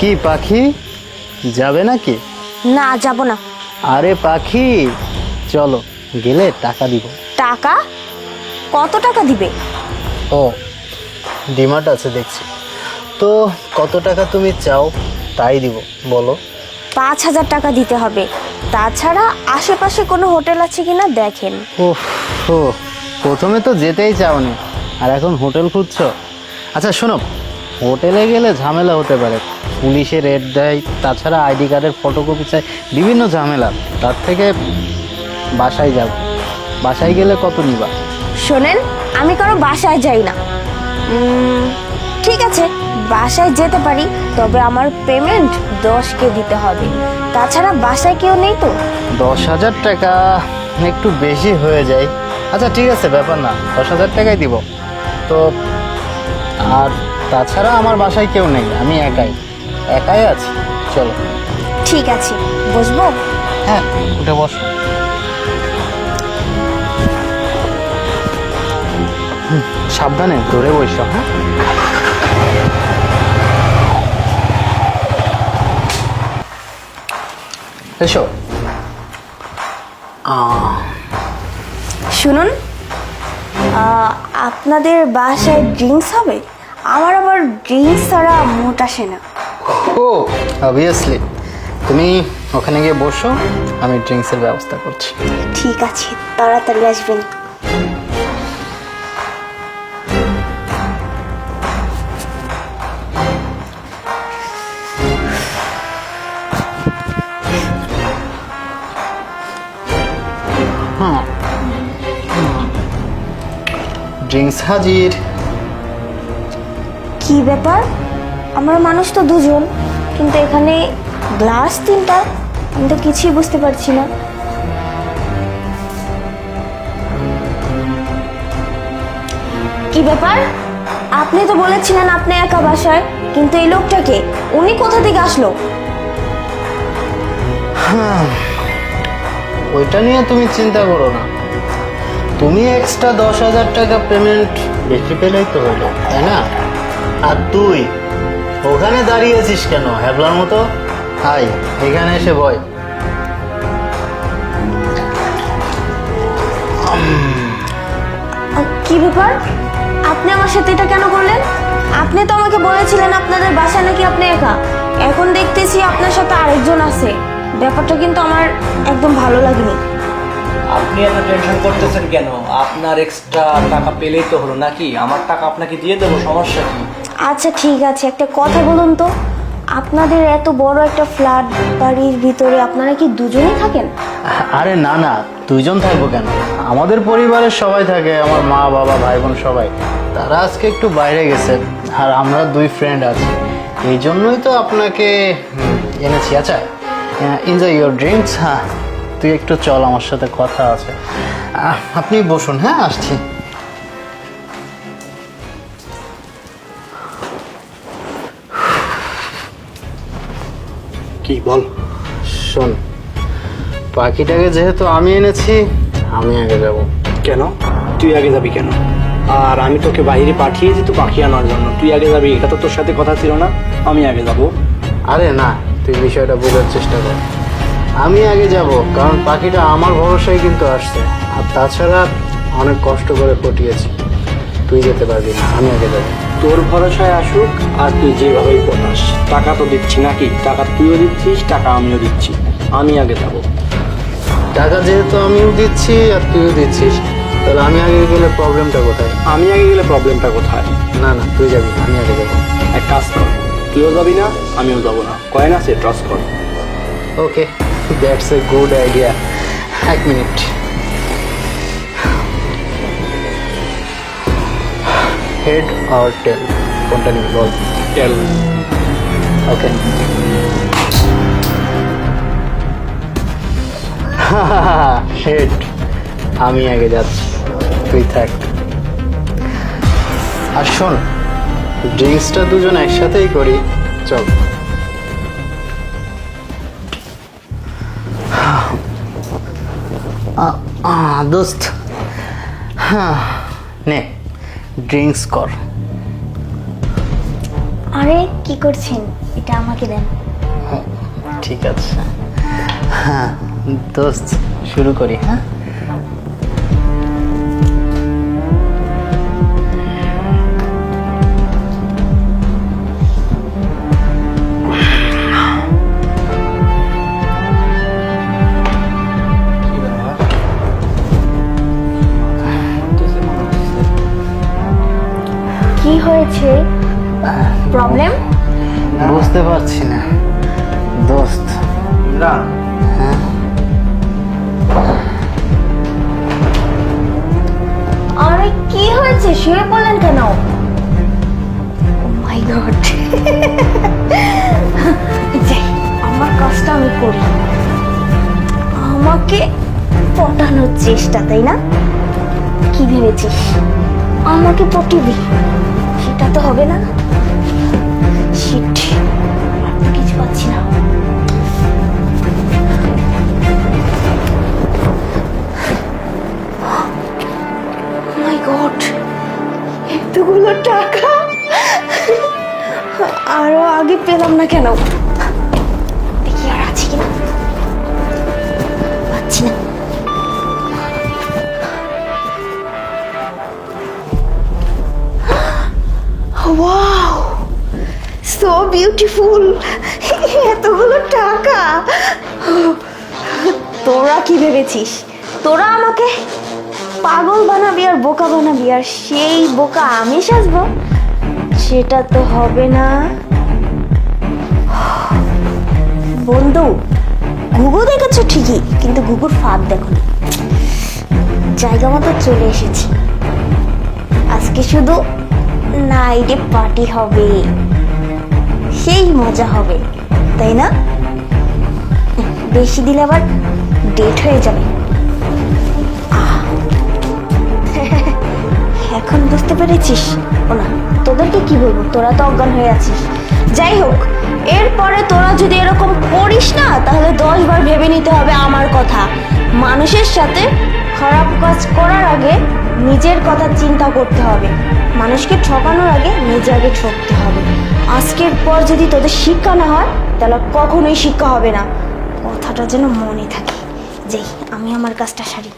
কি পাখি, যাবে নাকি? না, যাব না। আরে পাখি, চলো, গেলে টাকা দিব। টাকা? কত টাকা দিবে? ও, ডিমান্ড আছে দেখছি। তো কত টাকা তুমি চাও তাই দিব, বলো। 5,000 টাকা দিতে হবে। তাছাড়া আশেপাশে কোনো হোটেল আছে কিনা দেখেন। ওহ, ও প্রথমে তো যেতেই চাওনি, আর এখন হোটেল খুঁজছো? আচ্ছা শোনো, হোটেলে গেলে ঝামেলা হতে পারে, পুলিশে রেড দেয়, তাছাড়া আইডি কার্ডের ফটোকপি চাই, বিভিন্ন ঝামেলা। তার থেকে বাসায় যাব। বাসায় গেলে কত নিবা? শোনেন, আমি কারো বাসায় যাই না। ঠিক আছে, বাসায় যেতে পারি, তবে আমার পেমেন্ট 10K দিতে হবে। তাছাড়া বাসায় কেউ নেই তো। 10,000 টাকা একটু বেশি হয়ে যায়। আচ্ছা ঠিক আছে, ব্যাপার না, 10,000 টাকাই দিব তো। আর তাছাড়া আমার বাসায় কেউ নেই, আমি একাই একাই আছি। চলো। ঠিক আছে, বসবো? হ্যাঁ, উঠে বসো। সাবধানে ধরে বসো। হ্যাঁ, এসো। শুনুন, আপনাদের বাসায় ড্রিঙ্কস হবে? আমার আবার ড্রিঙ্কস ছাড়া মোট আসে না। ও, অবভিয়াসলি, তুমি ওখানে গিয়ে বসো, আমি ড্রিঙ্কসের ব্যবস্থা করছি। ঠিক আছে, তাড়াতাড়ি আসবেন। ড্রিঙ্কস হাজির। কি ব্যাপার? আমরা মানুষ তো দুজন, কিন্তু এখানে গ্লাস 3টা। আমি তো কিছুই বুঝতে পারছি না। কি ব্যাপার? আপনি তো বলেছিলেন আপনি একা বাসায়, কিন্তু এই লোকটাকে উনি কোথা থেকে আসলো? ওইটা নিয়ে তুমি চিন্তা করো না, তুমি এক্সট্রা 10,000 টাকা পেমেন্ট বেশি পেলেই তো হলো, তাই না? আর তুই ওখানে দাঁড়িয়েছিস কেন হ্যাবলার মতো? হাই, এখানে এসে বয়। কি ব্যাপার? আপনি আমার সাথে এটা কেন করলেন? আপনি তো আমাকে বলেছিলেন আপনাদের বাসায় নাকি আপনি একা। এখন দেখতেছি আপনার সাথে আরেকজন আছে। ব্যাপারটা কিন্তু আমার একদম ভালো লাগেনি। আপনি এত টেনশন করতেছেন কেন? আপনার এক্সট্রা টাকা পেলেই তো হলো নাকি? আমার টাকা আপনাকে দিয়ে দেবো, সমস্যা কি? আচ্ছা ঠিক আছে, একটা কথা বলুন তো, আপনাদের এত বড় একটা ফ্ল্যাট বাড়ির ভিতরে আপনারা কি দুজনেই থাকেন? আরে না না, দুইজন থাকবো কেন, আমাদের পরিবারের সবাই থাকে, আমার মা বাবা ভাই বোন সবাই। তারা আজকে একটু বাইরে গেছে, আর আমরা 2 ফ্রেন্ড আছি, এই জন্যই তো আপনাকে এনেছি। আচ্ছা, এনজয় ইউর ড্রিঙ্কস। হ্যাঁ, তুই একটু চল, আমার সাথে কথা আছে। আপনি বসুন, হ্যাঁ আসছি। কি বল? শোন, পাখিটাকে যেহেতু আমি এনেছি, আমি আগে যাব। কেন তুই আগে যাবি কেন? আর আমি তোকে বাইরে পাঠিয়েছি তো পাখি আনার জন্য, তুই আগে যাবি, এটা তো তোর সাথে কথা ছিল না। আমি আগে যাব। আরে না, তুই বিষয়টা বোঝার চেষ্টা কর। আমি আগে যাব, কারণ পাখিটা আমার ভরসায় কিন্তু আসছে, আর তাছাড়া অনেক কষ্ট করে ফুটিয়েছি। তুই যেতে পারবি না, আমি আগে যাবো। তোর ভরসায় আসুক, আর তুই যেভাবেই পটাস। টাকা তো দিচ্ছি নাকি? টাকা তুইও দিচ্ছিস, টাকা আমিও দিচ্ছি। আমি আগে যাব। টাকা যেহেতু আমিও দিচ্ছি আর তুইও দিচ্ছিস, তাহলে আমি আগে গেলে প্রবলেমটা কোথায়? আমি আগে গেলে প্রবলেমটা কোথায়? না না, তুই যাবি না, আমি আগে যাবো। এক কাজ কর, তুইও যাবি না, আমিও যাবো না। কয় না সে ট্রাস্ট কর। Okay, that's a good idea. 1 minute. Head আর টেল, কোনটা নিবি বল? টেল। ওকে। হেড, আমি আগে যাচ্ছি, তুই থাক। আর শোন, ড্রিঙ্কসটা দুজন একসাথেই করি, চল। দোস্ত, হ্যাঁ নে, ড্রিঙ্কস কর। আরে কি করছেন, এটা আমাকে দেন। ঠিক আছে। হ্যাঁ দোস্ত, শুরু করি। হ্যাঁ, কি হয়েছে, প্রবলেম? বুঝতে পারছি না দোস্ত। ইমরান, আরে কি হয়েছে, শুয়ে পড়লেন কেন? মাই গড, যাই আমার কাজটা আমি করি। আমাকে পটানোর চেষ্টা, তাই না? কি ভেবেছিস আমাকে পটিবি? সেটা তো হবে না। শিট, কিছু পাচ্ছি না। মাই গড, এতগুলো টাকা আরো আগে পেলাম না কেন? দেখি আর আছে কিনা, পাচ্ছি না। Wow, so beautiful. এতগুলো টাকা! তোরা কি ভেবেছিস তোরা আমাকে পাগল বানাবি আর বোকা বানাবি, আর সেই বোকা আমি সাজবো? সেটা তো হবে না বন্ধু। ঘুঘু দেখেছো ঠিকই, কিন্তু ঘুঘুর ফাঁদ দেখো না। জায়গা মতো চলে এসেছি। আজকে শুধু নাইটে পার্টি হবে, সেই মজা হবে, তাই না? বেশি দিলে আবার ডেট হয়ে যাবে। এখন বুঝতে পেরেছিস? ও না, তোদেরকে কি বলবো, তোরা তো অজ্ঞান হয়ে আছিস। যাই হোক, এরপরে তোরা যদি এরকম করিস না, তাহলে 10 বার ভেবে নিতে হবে আমার কথা। মানুষের সাথে খারাপ কাজ করার আগে নিজের কথা চিন্তা করতে হবে। মানুষকে ঠকানোর আগে নিজে আগে ঠকতে হবে। আজকের পর যদি তোদের শিক্ষা না হয়, তাহলে কখনোই শিক্ষা হবে না। কথাটা যেন মনে থাকে। যাই আমি আমার কাজটা সারি।